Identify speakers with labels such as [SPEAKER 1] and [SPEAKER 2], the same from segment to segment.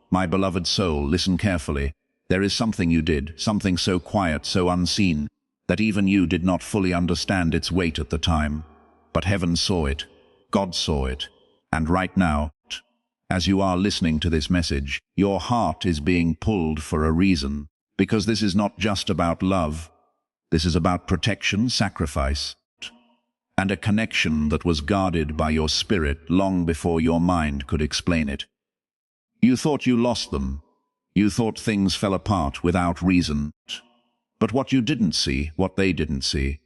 [SPEAKER 1] My beloved soul, listen carefully. There is something you did, something so quiet, so unseen, that even you did not fully understand its weight at the time. But heaven saw it, God saw it, and right now, as you are listening to this message, your heart is being pulled for a reason, because this is not just about love. This is about protection, sacrifice, and a connection that was guarded by your spirit long before your mind could explain it. You thought you lost them. You thought things fell apart without reason. But what you didn't see, what they didn't see,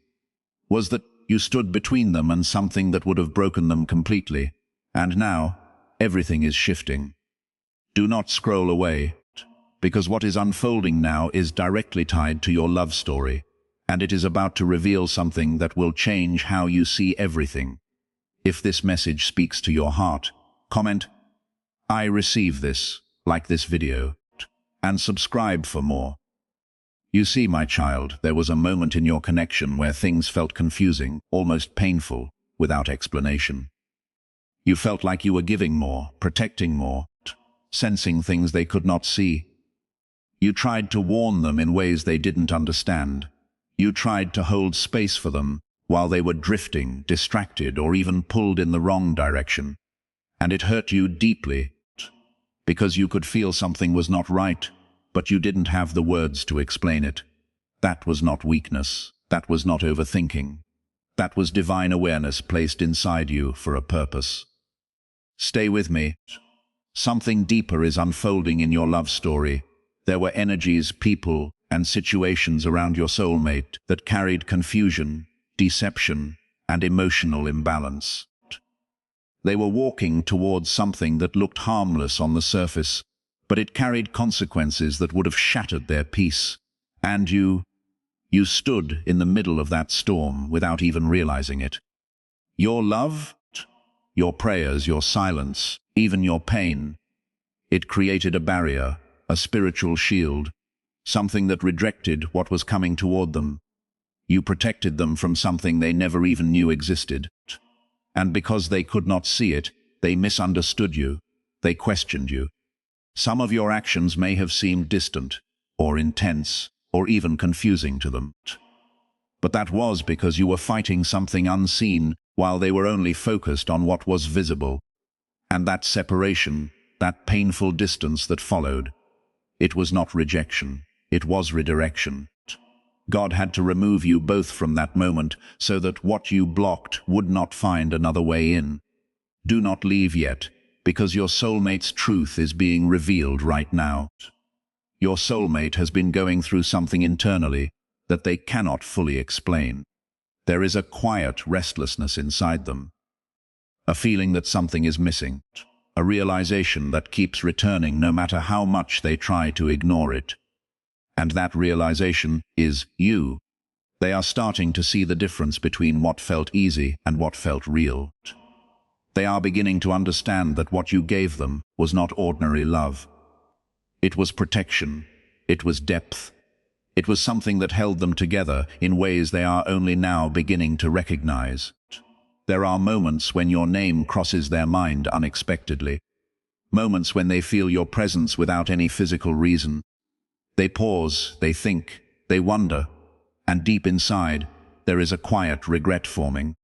[SPEAKER 1] was that you stood between them and something that would have broken them completely. And now, everything is shifting. Do not scroll away, because what is unfolding now is directly tied to your love story, and it is about to reveal something that will change how you see everything. If this message speaks to your heart, comment, "I receive this," like this video, and subscribe for more. You see, my child, there was a moment in your connection where things felt confusing, almost painful, without explanation. You felt like you were giving more, protecting more, sensing things they could not see. You tried to warn them in ways they didn't understand. You tried to hold space for them while they were drifting, distracted, or even pulled in the wrong direction. And it hurt you deeply, because you could feel something was not right, but you didn't have the words to explain it. That was not weakness. That was not overthinking. That was divine awareness placed inside you for a purpose. Stay with me. Something deeper is unfolding in your love story. There were energies, people, and situations around your soulmate that carried confusion, deception, and emotional imbalance. They were walking towards something that looked harmless on the surface, but it carried consequences that would have shattered their peace. And you stood in the middle of that storm without even realizing it. Your love, your prayers, your silence, even your pain, it created a barrier, a spiritual shield, something that redirected what was coming toward them. You protected them from something they never even knew existed. And because they could not see it, they misunderstood you, they questioned you. Some of your actions may have seemed distant, or intense, or even confusing to them. But that was because you were fighting something unseen while they were only focused on what was visible. And that separation, that painful distance that followed, it was not rejection, it was redirection. God had to remove you both from that moment so that what you blocked would not find another way in. Do not leave yet, because your soulmate's truth is being revealed right now. Your soulmate has been going through something internally that they cannot fully explain. There is a quiet restlessness inside them, a feeling that something is missing, a realization that keeps returning no matter how much they try to ignore it. And that realization is you. They are starting to see the difference between what felt easy and what felt real. They are beginning to understand that what you gave them was not ordinary love. It was protection. It was depth. It was something that held them together in ways they are only now beginning to recognize. There are moments when your name crosses their mind unexpectedly. Moments when they feel your presence without any physical reason. They pause, they think, they wonder, and deep inside, there is a quiet regret forming.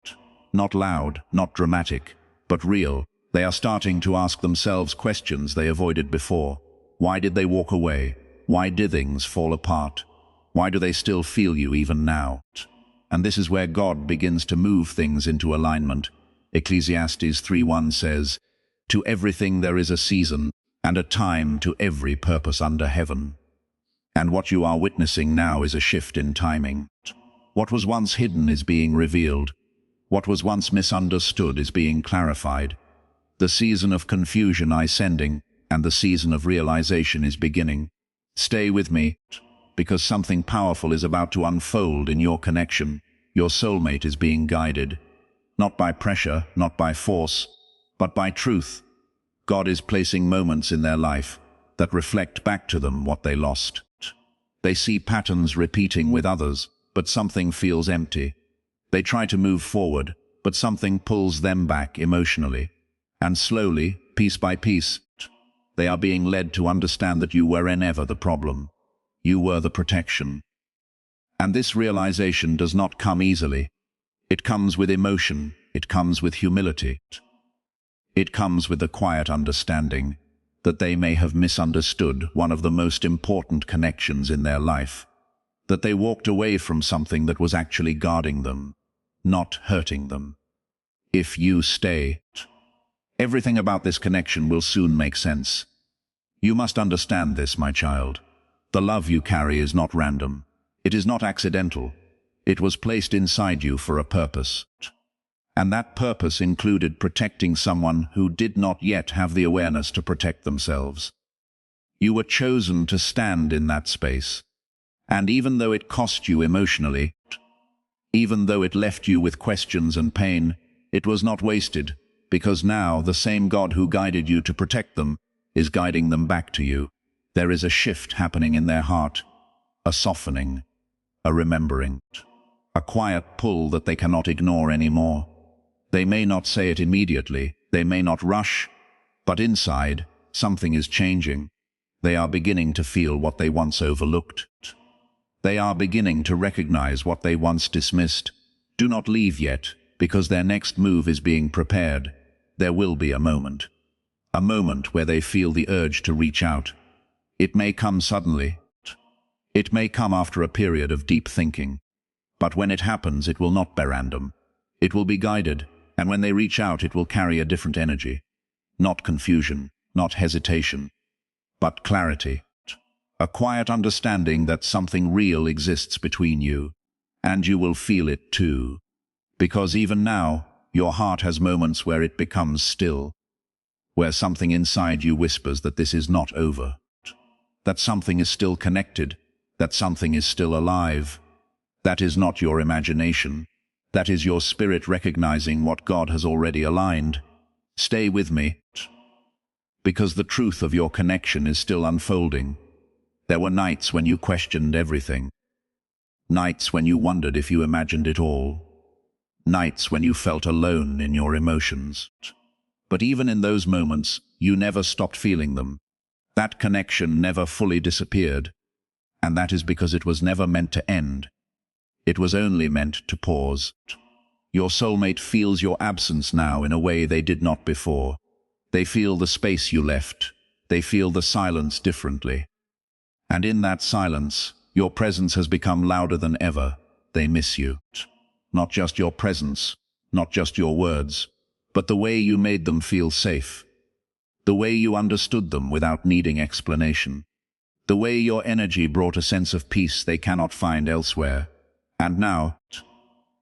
[SPEAKER 1] Not loud, not dramatic, but real. They are starting to ask themselves questions they avoided before. Why did they walk away? Why did things fall apart? Why do they still feel you even now? And this is where God begins to move things into alignment. Ecclesiastes 3:1 says, "To everything there is a season, and a time to every purpose under heaven." And what you are witnessing now is a shift in timing. What was once hidden is being revealed. What was once misunderstood is being clarified. The season of confusion is ending, and the season of realization is beginning. Stay with me, because something powerful is about to unfold in your connection. Your soulmate is being guided, not by pressure, not by force, but by truth. God is placing moments in their life that reflect back to them what they lost. They see patterns repeating with others, but something feels empty. They try to move forward, but something pulls them back emotionally. And slowly, piece by piece, They are being led to understand that you were never the problem. You were the protection. And this realization does not come easily. It comes with emotion. It comes with humility. It comes with the quiet understanding that they may have misunderstood one of the most important connections in their life, that they walked away from something that was actually guarding them, not hurting them. If you stay, everything about this connection will soon make sense. You must understand this, my child. The love you carry is not random. It is not accidental. It was placed inside you for a purpose. And that purpose included protecting someone who did not yet have the awareness to protect themselves. You were chosen to stand in that space. And even though it cost you emotionally, even though it left you with questions and pain, it was not wasted, because now the same God who guided you to protect them is guiding them back to you. There is a shift happening in their heart, a softening, a remembering, a quiet pull that they cannot ignore anymore. They may not say it immediately, they may not rush, but inside, something is changing. They are beginning to feel what they once overlooked. They are beginning to recognize what they once dismissed. Do not leave yet, because their next move is being prepared. There will be a moment where they feel the urge to reach out. It may come suddenly. It may come after a period of deep thinking. But when it happens, it will not be random. It will be guided. And when they reach out, it will carry a different energy. Not confusion, not hesitation, but clarity. A quiet understanding that something real exists between you. And you will feel it too. Because even now, your heart has moments where it becomes still. Where something inside you whispers that this is not over. That something is still connected. That something is still alive. That is not your imagination. That is your spirit recognizing what God has already aligned. Stay with me, because the truth of your connection is still unfolding. There were nights when you questioned everything. Nights when you wondered if you imagined it all. Nights when you felt alone in your emotions. But even in those moments, you never stopped feeling them. That connection never fully disappeared. And that is because it was never meant to end. It was only meant to pause. Your soulmate feels your absence now in a way they did not before. They feel the space you left. They feel the silence differently. And in that silence, your presence has become louder than ever. They miss you. Not just your presence, not just your words, but the way you made them feel safe. The way you understood them without needing explanation. The way your energy brought a sense of peace they cannot find elsewhere. And now,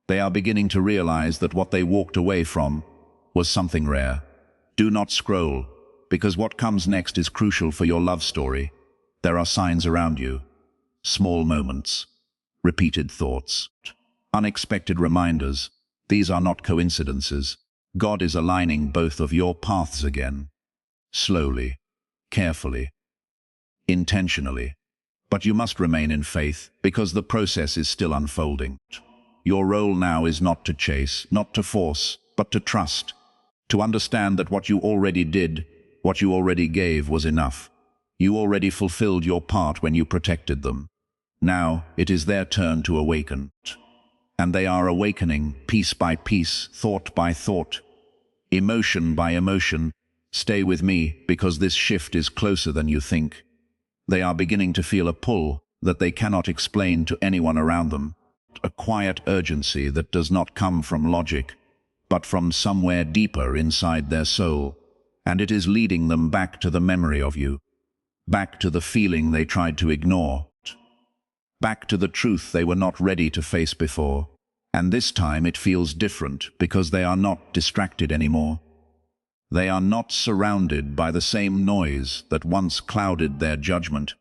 [SPEAKER 1] they are beginning to realize that what they walked away from was something rare. Do not scroll, because what comes next is crucial for your love story. There are signs around you. Small moments, repeated thoughts, unexpected reminders. These are not coincidences. God is aligning both of your paths again. Slowly, carefully, intentionally. But you must remain in faith, because the process is still unfolding. Your role now is not to chase, not to force, but to trust. To understand that what you already did, what you already gave was enough. You already fulfilled your part when you protected them. Now it is their turn to awaken. And they are awakening, piece by piece, thought by thought, emotion by emotion. Stay with me, because this shift is closer than you think. They are beginning to feel a pull that they cannot explain to anyone around them. A quiet urgency that does not come from logic, but from somewhere deeper inside their soul. And it is leading them back to the memory of you. Back to the feeling they tried to ignore. Back to the truth they were not ready to face before. And this time it feels different because they are not distracted anymore. They are not surrounded by the same noise that once clouded their judgment.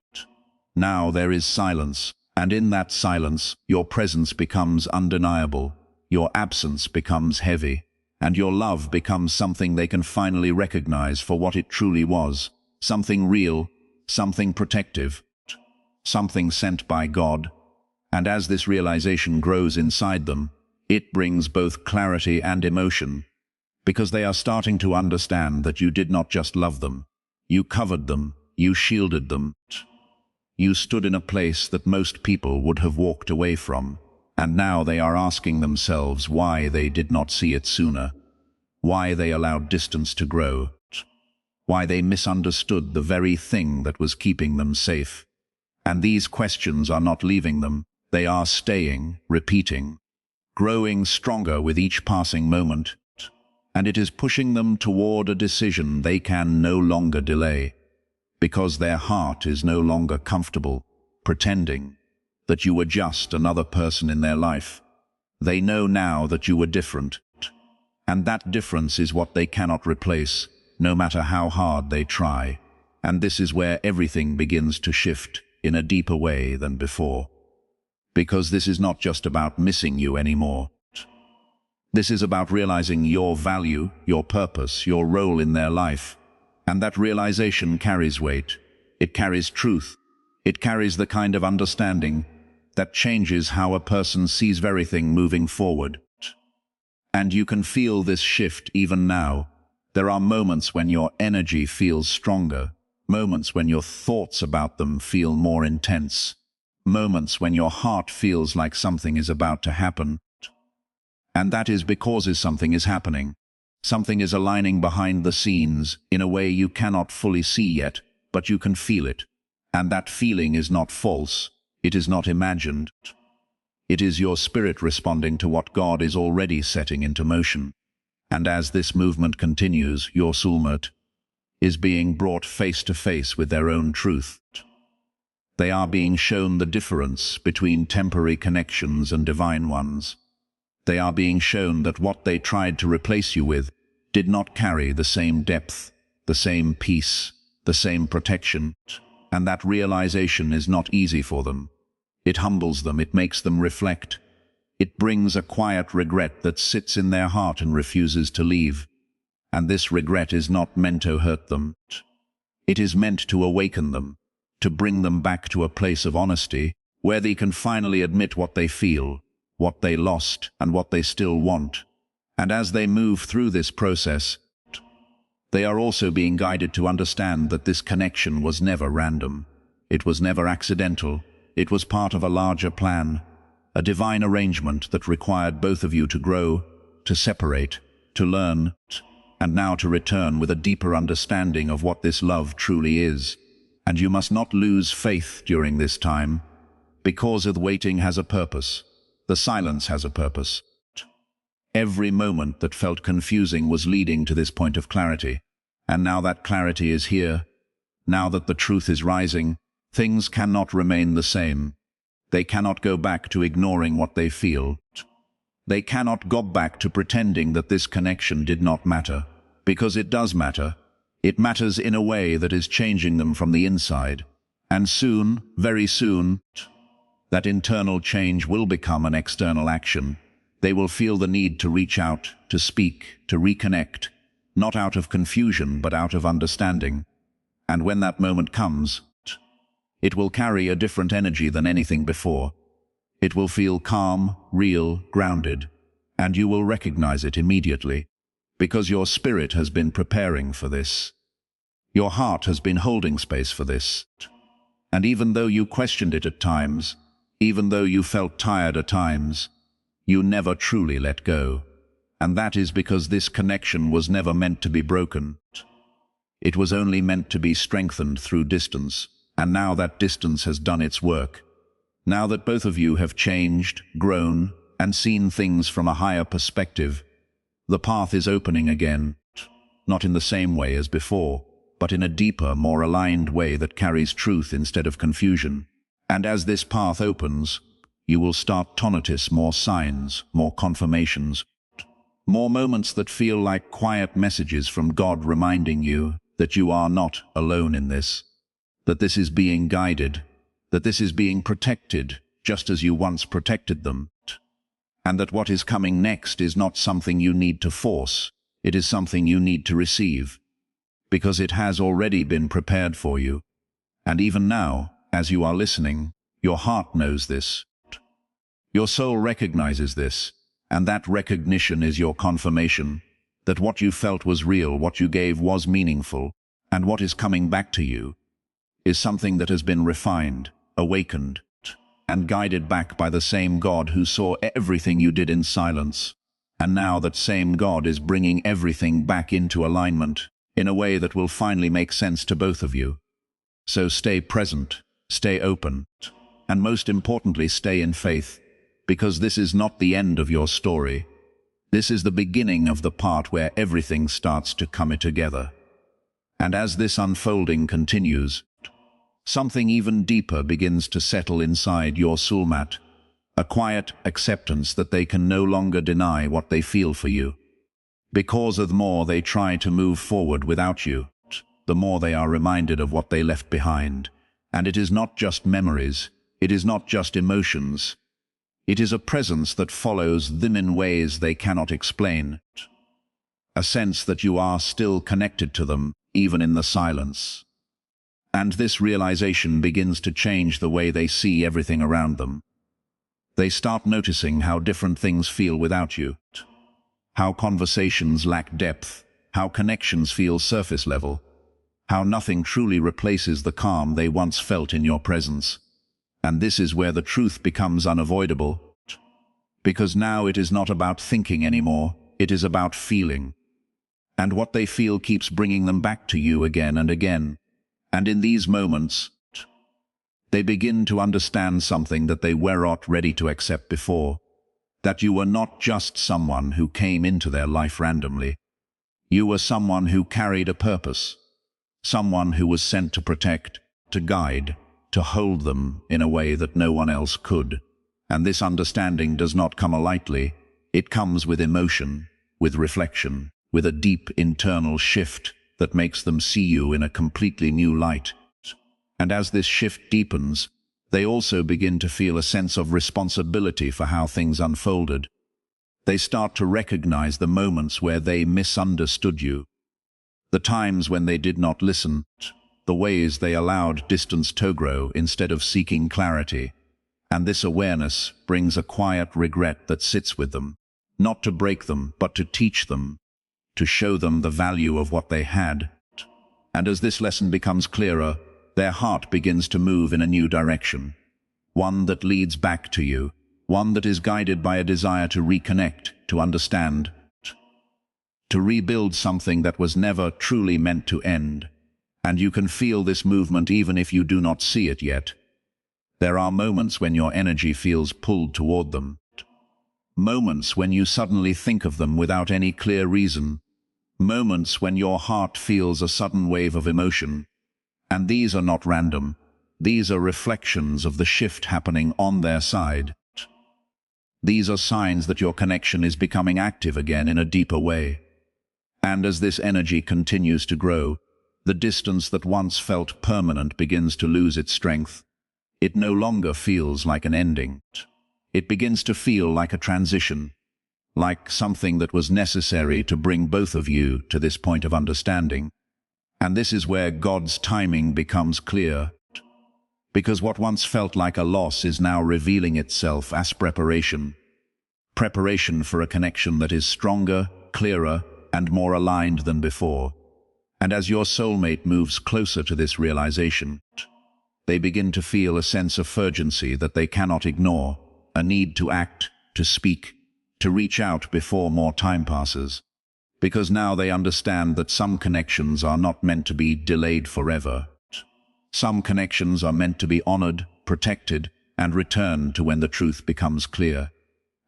[SPEAKER 1] Now there is silence, and in that silence, your presence becomes undeniable, your absence becomes heavy, and your love becomes something they can finally recognize for what it truly was, something real, something protective, something sent by God. And as this realization grows inside them, it brings both clarity and emotion, because they are starting to understand that you did not just love them, You covered them, you shielded them. You stood in a place that most people would have walked away from, and now they are asking themselves why they did not see it sooner, why they allowed distance to grow, why they misunderstood the very thing that was keeping them safe. And these questions are not leaving them, they are staying, repeating, growing stronger with each passing moment, and it is pushing them toward a decision they can no longer delay, because their heart is no longer comfortable pretending that you were just another person in their life. They know now that you were different, and that difference is what they cannot replace, no matter how hard they try. And this is where everything begins to shift in a deeper way than before. Because this is not just about missing you anymore. This is about realizing your value, your purpose, your role in their life. And that realization carries weight. It carries truth. It carries the kind of understanding that changes how a person sees everything moving forward. And you can feel this shift even now. There are moments when your energy feels stronger, moments when your thoughts about them feel more intense, moments when your heart feels like something is about to happen. And that is because something is happening. Something is aligning behind the scenes in a way you cannot fully see yet, but you can feel it. And that feeling is not false. It is not imagined. It is your spirit responding to what God is already setting into motion. And as this movement continues, your soulmate is being brought face to face with their own truth. They are being shown the difference between temporary connections and divine ones. They are being shown that what they tried to replace you with did not carry the same depth, the same peace, the same protection, and that realization is not easy for them. It humbles them, it makes them reflect. It brings a quiet regret that sits in their heart and refuses to leave. And this regret is not meant to hurt them. It is meant to awaken them, to bring them back to a place of honesty, where they can finally admit what they feel, what they lost, and what they still want. And as they move through this process, they are also being guided to understand that this connection was never random. It was never accidental. It was part of a larger plan, a divine arrangement that required both of you to grow, to separate, to learn, and now to return with a deeper understanding of what this love truly is. And you must not lose faith during this time, because the waiting has a purpose. The silence has a purpose. Every moment that felt confusing was leading to this point of clarity. And now that clarity is here, now that the truth is rising, things cannot remain the same. They cannot go back to ignoring what they feel. They cannot go back to pretending that this connection did not matter, because it does matter. It matters in a way that is changing them from the inside. And soon, very soon, that internal change will become an external action. They will feel the need to reach out, to speak, to reconnect, not out of confusion, but out of understanding. And when that moment comes, it will carry a different energy than anything before. It will feel calm, real, grounded, and you will recognize it immediately, because your spirit has been preparing for this. Your heart has been holding space for this. And even though you questioned it at times, even though you felt tired at times, you never truly let go. And that is because this connection was never meant to be broken. It was only meant to be strengthened through distance, and now that distance has done its work. Now that both of you have changed, grown, and seen things from a higher perspective, the path is opening again, not in the same way as before, but in a deeper, more aligned way that carries truth instead of confusion. And as this path opens, you will start to notice more signs, more confirmations, more moments that feel like quiet messages from God reminding you that you are not alone in this, that this is being guided, that this is being protected just as you once protected them, and that what is coming next is not something you need to force, it is something you need to receive, because it has already been prepared for you. And even now, as you are listening, your heart knows this. Your soul recognizes this, and that recognition is your confirmation that what you felt was real, what you gave was meaningful, And what is coming back to you is something that has been refined, awakened, and guided back by the same God who saw everything you did in silence. And now that same God is bringing everything back into alignment in a way that will finally make sense to both of you. So stay present, stay open, and most importantly, stay in faith, because this is not the end of your story. This is the beginning of the part where everything starts to come together. And as this unfolding continues, something even deeper begins to settle inside your soulmate, a quiet acceptance that they can no longer deny what they feel for you. Because the more they try to move forward without you, the more they are reminded of what they left behind. And it is not just memories, it is not just emotions. It is a presence that follows them in ways they cannot explain. A sense that you are still connected to them, even in the silence. And this realization begins to change the way they see everything around them. They start noticing how different things feel without you, how conversations lack depth, how connections feel surface level, how nothing truly replaces the calm they once felt in your presence. And this is where the truth becomes unavoidable, because now it is not about thinking anymore, it is about feeling. And what they feel keeps bringing them back to you again and again. And in these moments, they begin to understand something that they were not ready to accept before, that you were not just someone who came into their life randomly. You were someone who carried a purpose, someone who was sent to protect, to guide, to hold them in a way that no one else could. And this understanding does not come lightly. It comes with emotion, with reflection, with a deep internal shift that makes them see you in a completely new light. And as this shift deepens, they also begin to feel a sense of responsibility for how things unfolded. They start to recognize the moments where they misunderstood you, the times when they did not listen, the ways they allowed distance to grow instead of seeking clarity. And this awareness brings a quiet regret that sits with them, not to break them, but to teach them, to show them the value of what they had. And as this lesson becomes clearer, their heart begins to move in a new direction, one that leads back to you, one that is guided by a desire to reconnect, to understand, to rebuild something that was never truly meant to end. And you can feel this movement even if you do not see it yet. There are moments when your energy feels pulled toward them, moments when you suddenly think of them without any clear reason, moments when your heart feels a sudden wave of emotion. And these are not random. These are reflections of the shift happening on their side. These are signs that your connection is becoming active again in a deeper way. And as this energy continues to grow, the distance that once felt permanent begins to lose its strength. It no longer feels like an ending. It begins to feel like a transition, like something that was necessary to bring both of you to this point of understanding. And this is where God's timing becomes clear, because what once felt like a loss is now revealing itself as preparation. Preparation for a connection that is stronger, clearer, and more aligned than before. And as your soulmate moves closer to this realization, they begin to feel a sense of urgency that they cannot ignore, a need to act, to speak, to reach out before more time passes. Because now they understand that some connections are not meant to be delayed forever. Some connections are meant to be honored, protected, and returned to when the truth becomes clear.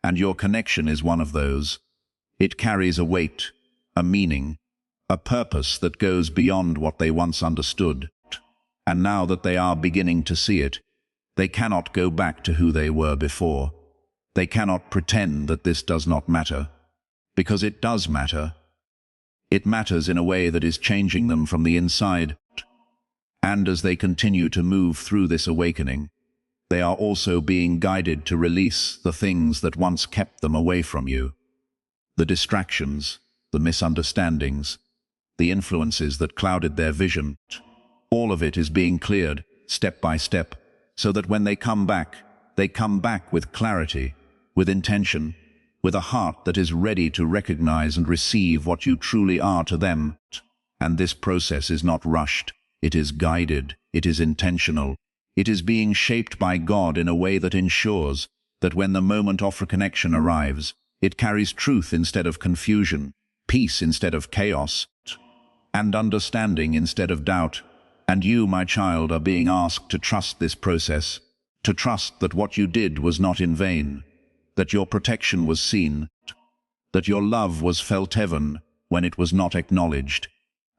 [SPEAKER 1] And your connection is one of those. It carries a weight, a meaning, a purpose that goes beyond what they once understood. And now that they are beginning to see it, they cannot go back to who they were before. They cannot pretend that this does not matter, because it does matter. It matters in a way that is changing them from the inside. And as they continue to move through this awakening, they are also being guided to release the things that once kept them away from you. The distractions, the misunderstandings, the influences that clouded their vision. All of it is being cleared, step by step, so that when they come back with clarity, with intention, with a heart that is ready to recognize and receive what you truly are to them. And this process is not rushed, it is guided, it is intentional. It is being shaped by God in a way that ensures that when the moment of reconnection arrives, it carries truth instead of confusion, peace instead of chaos, and understanding instead of doubt. And you, my child, are being asked to trust this process, to trust that what you did was not in vain, that your protection was seen, that your love was felt heaven when it was not acknowledged,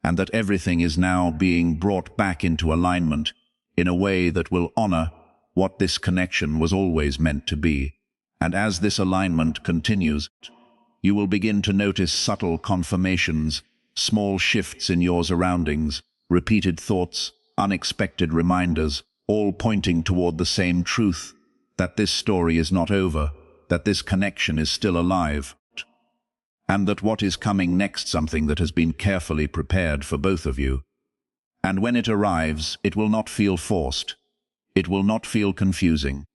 [SPEAKER 1] and that everything is now being brought back into alignment in a way that will honor what this connection was always meant to be. And as this alignment continues, you will begin to notice subtle confirmations, small shifts in your surroundings, repeated thoughts, unexpected reminders, all pointing toward the same truth, that this story is not over, that this connection is still alive, and that what is coming next something that has been carefully prepared for both of you. And when it arrives, it will not feel forced. It will not feel confusing.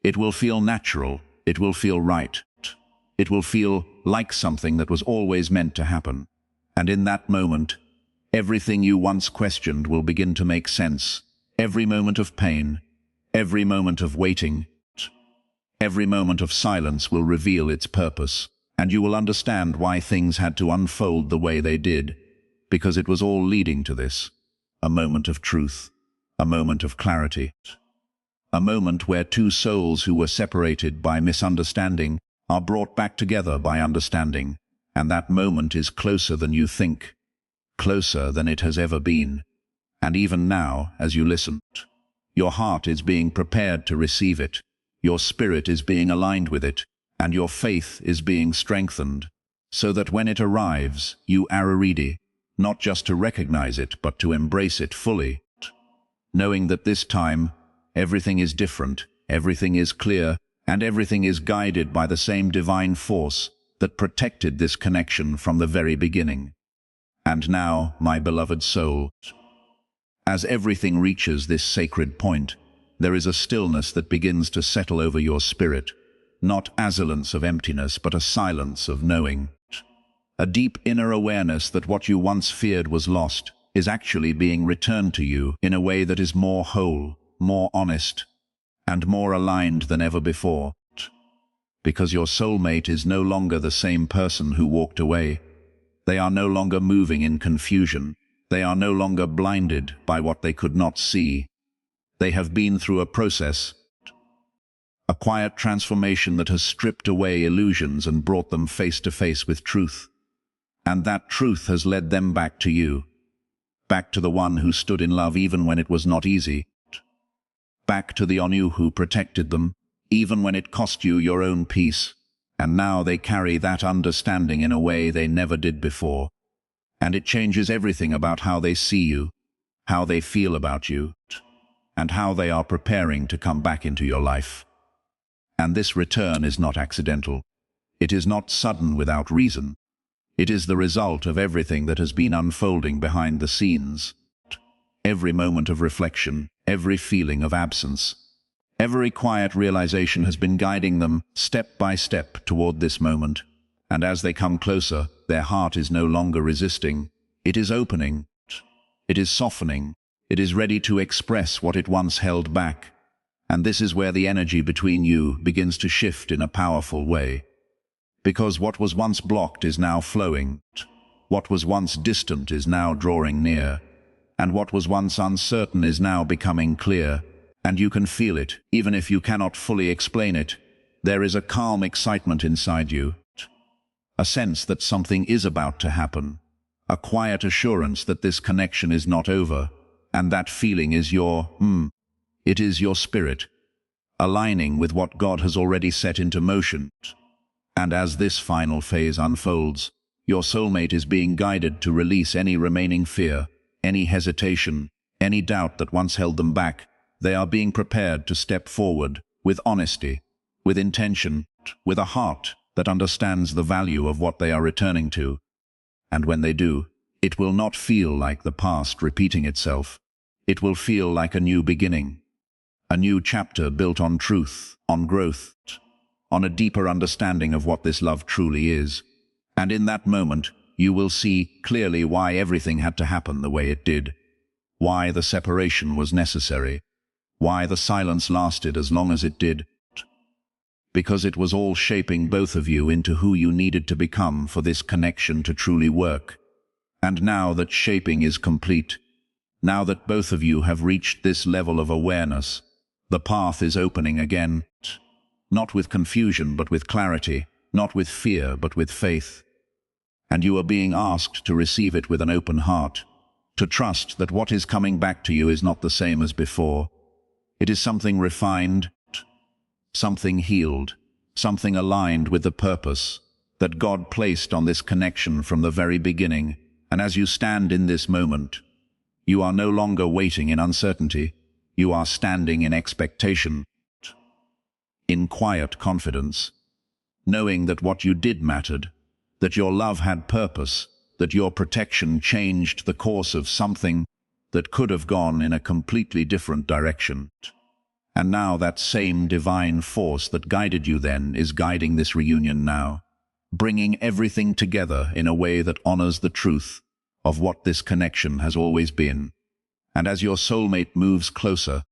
[SPEAKER 1] It will feel natural. It will feel right. It will feel like something that was always meant to happen. And in that moment, everything you once questioned will begin to make sense. Every moment of pain, every moment of waiting, every moment of silence will reveal its purpose. And you will understand why things had to unfold the way they did, because it was all leading to this. A moment of truth, a moment of clarity, a moment where two souls who were separated by misunderstanding are brought back together by understanding, and that moment is closer than you think, closer than it has ever been. And even now, as you listen, your heart is being prepared to receive it, your spirit is being aligned with it, and your faith is being strengthened, so that when it arrives, you are ready, not just to recognize it, but to embrace it fully, knowing that this time, everything is different, everything is clear, and everything is guided by the same divine force that protected this connection from the very beginning. And now, my beloved soul, as everything reaches this sacred point, there is a stillness that begins to settle over your spirit, not asylance of emptiness, but a silence of knowing. A deep inner awareness that what you once feared was lost is actually being returned to you in a way that is more whole, more honest, and more aligned than ever before. Because your soulmate is no longer the same person who walked away. They are no longer moving in confusion. They are no longer blinded by what they could not see. They have been through a process, a quiet transformation that has stripped away illusions and brought them face to face with truth. And that truth has led them back to you, back to the one who stood in love even when it was not easy, back to the Anu who protected them, even when it cost you your own peace. And now they carry that understanding in a way they never did before. And it changes everything about how they see you, how they feel about you, and how they are preparing to come back into your life. And this return is not accidental. It is not sudden without reason. It is the result of everything that has been unfolding behind the scenes. Every moment of reflection, every feeling of absence, every quiet realization has been guiding them step by step toward this moment. And as they come closer, their heart is no longer resisting. It is opening. It is softening. It is ready to express what it once held back. And this is where the energy between you begins to shift in a powerful way. Because what was once blocked is now flowing. What was once distant is now drawing near. And what was once uncertain is now becoming clear. And you can feel it, even if you cannot fully explain it. There is a calm excitement inside you. A sense that something is about to happen. A quiet assurance that this connection is not over. And that feeling is it is your spirit, aligning with what God has already set into motion. And as this final phase unfolds, your soulmate is being guided to release any remaining fear, any hesitation, any doubt that once held them back. They are being prepared to step forward with honesty, with intention, with a heart that understands the value of what they are returning to. And when they do, it will not feel like the past repeating itself. It will feel like a new beginning, a new chapter built on truth, on growth, on a deeper understanding of what this love truly is. And in that moment, you will see clearly why everything had to happen the way it did, why the separation was necessary, why the silence lasted as long as it did, because it was all shaping both of you into who you needed to become for this connection to truly work. And now that shaping is complete, now that both of you have reached this level of awareness, the path is opening again, not with confusion but with clarity, not with fear but with faith. And you are being asked to receive it with an open heart, to trust that what is coming back to you is not the same as before. It is something refined, something healed, something aligned with the purpose that God placed on this connection from the very beginning. And as you stand in this moment, you are no longer waiting in uncertainty. You are standing in expectation, in quiet confidence, knowing that what you did mattered, that your love had purpose, that your protection changed the course of something that could have gone in a completely different direction. And now that same divine force that guided you then is guiding this reunion now, bringing everything together in a way that honors the truth of what this connection has always been. And as your soulmate moves closer,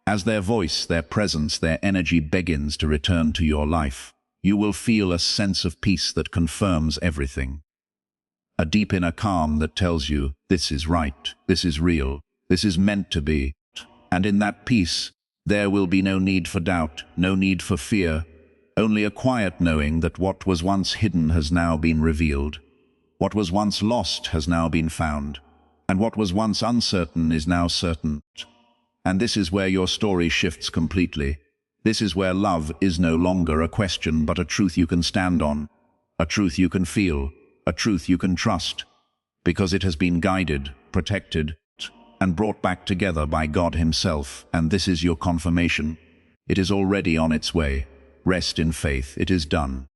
[SPEAKER 1] as their voice, their presence, their energy begins to return to your life, you will feel a sense of peace that confirms everything. A deep inner calm that tells you, this is right, this is real, this is meant to be. And in that peace, there will be no need for doubt, no need for fear, only a quiet knowing that what was once hidden has now been revealed. What was once lost has now been found, and what was once uncertain is now certain. And this is where your story shifts completely. This is where love is no longer a question but a truth you can stand on, a truth you can feel, a truth you can trust, because it has been guided, protected, and brought back together by God Himself. And this is your confirmation. It is already on its way. Rest in faith, it is done.